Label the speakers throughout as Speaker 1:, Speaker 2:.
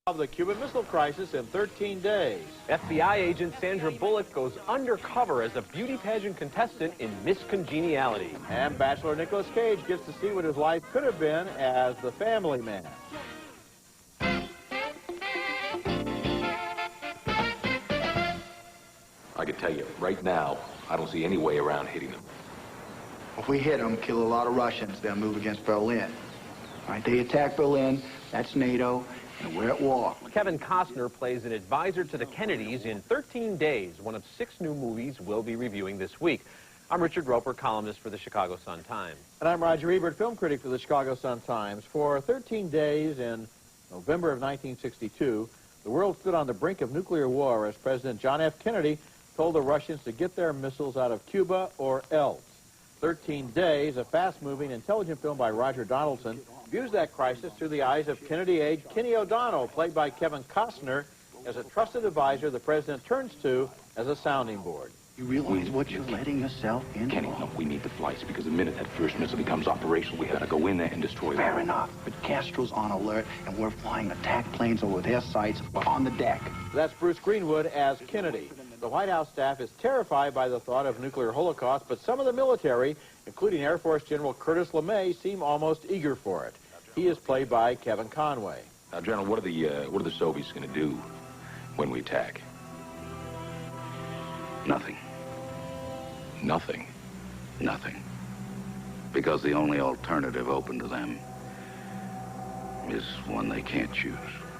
Speaker 1: Of the Cuban Missile Crisis in 13 days.
Speaker 2: FBI agent Sandra Bullock goes undercover as a beauty pageant contestant in Miss Congeniality.
Speaker 1: And Bachelor Nicolas Cage gets to see what his life could have been as the family man.
Speaker 3: I can tell you, right now, I don't see any way around hitting them.
Speaker 4: If we hit them, kill a lot of Russians, they'll move against Berlin. All right, they attack Berlin, that's NATO, and we're at war.
Speaker 2: Kevin Costner plays an advisor to the Kennedys in 13 days. One of 6 new movies we'll be reviewing this week. I'm Ebert Roeper, columnist for the Chicago Sun-Times.
Speaker 1: And I'm Roger Ebert, film critic for the Chicago Sun-Times. For 13 days in November of 1962, the world stood on the brink of nuclear war as President John F. Kennedy told the Russians to get their missiles out of Cuba or else. 13 Days, a fast-moving, intelligent film by Roger Donaldson, views that crisis through the eyes of Kennedy aide Kenny O'Donnell, played by Kevin Costner, as a trusted advisor the president turns to as a sounding board.
Speaker 4: You realize what you're letting yourself in?
Speaker 3: Kenny, no, we need the flights because the minute that first missile becomes operational, we gotta go in there and destroy them.
Speaker 4: Fair enough, but Castro's on alert, and we're flying attack planes over their sites. We're on the deck.
Speaker 1: That's Bruce Greenwood as Kennedy. The White House staff is terrified by the thought of nuclear holocaust, but some of the military, including Air Force General Curtis LeMay, seem almost eager for it. He is played by Kevin Conway.
Speaker 3: Now, General, what are the Soviets going to do when we attack?
Speaker 5: Nothing.
Speaker 3: Nothing.
Speaker 5: Nothing. Because the only alternative open to them is one they can't choose.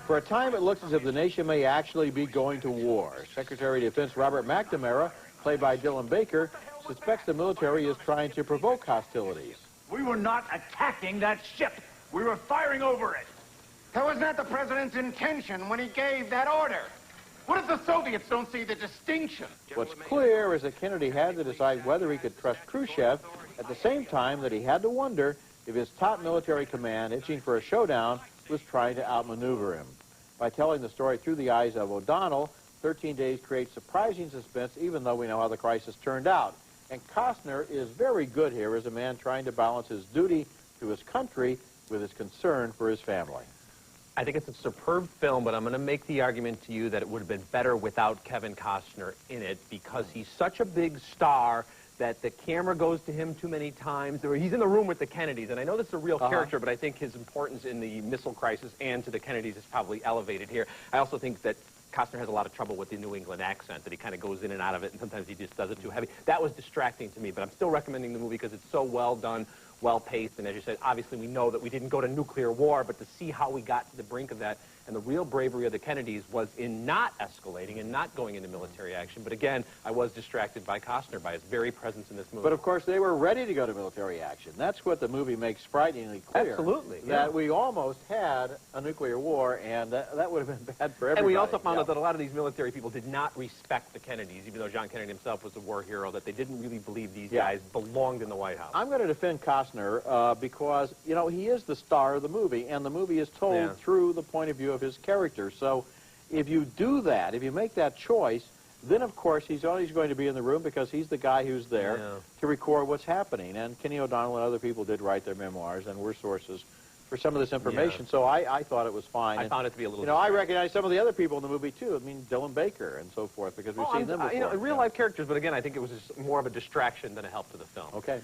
Speaker 1: For a time, it looks as if the nation may actually be going to war. Secretary of Defense Robert McNamara, played by Dylan Baker, suspects the military is trying to provoke hostilities.
Speaker 6: We were not attacking that ship. We were firing over it.
Speaker 7: That was not the president's intention when he gave that order. What if the Soviets don't see the distinction?
Speaker 1: What's clear is that Kennedy had to decide whether he could trust Khrushchev, at the same time that he had to wonder if his top military command, itching for a showdown, was trying to outmaneuver him. By telling the story through the eyes of O'Donnell, 13 Days creates surprising suspense, even though we know how the crisis turned out. And Costner is very good here as a man trying to balance his duty to his country with his concern for his family.
Speaker 2: I think it's a superb film, but I'm going to make the argument to you that it would have been better without Kevin Costner in it because he's such a big star that the camera goes to him too many times. He's in the room with the Kennedys, and I know this is a real character, but I think his importance in the missile crisis and to the Kennedys is probably elevated here. I also think that Costner has a lot of trouble with the New England accent, that he kind of goes in and out of it, and sometimes he just does it too heavy. That was distracting to me, but I'm still recommending the movie because it's so well done, well paced, and as you said, obviously we know that we didn't go to nuclear war, but to see how we got to the brink of that, and the real bravery of the Kennedys was in not escalating and not going into military action. But again, I was distracted by Costner, by his very presence in this movie.
Speaker 1: But of course, they were ready to go to military action. That's what the movie makes frighteningly clear.
Speaker 2: Absolutely.
Speaker 1: That we almost had a nuclear war, and that would have been bad for everybody.
Speaker 2: And we also found out that a lot of these military people did not respect the Kennedys, even though John Kennedy himself was a war hero, that they didn't really believe these guys belonged in the White House.
Speaker 1: I'm going to defend Costner because, you know, he is the star of the movie, and the movie is told through the point of view of his character. So if you do that, if you make that choice, then of course he's always going to be in the room because he's the guy who's there to record what's happening. And Kenny O'Donnell and other people did write their memoirs and were sources for some of this information. So I thought it was fine.
Speaker 2: I found it to be a little...
Speaker 1: You know, I recognize some of the other people in the movie too. I mean, Dylan Baker and so forth, because we've seen them before.
Speaker 2: You know, real-life characters, but again, I think it was just more of a distraction than a help to the film.
Speaker 1: Okay.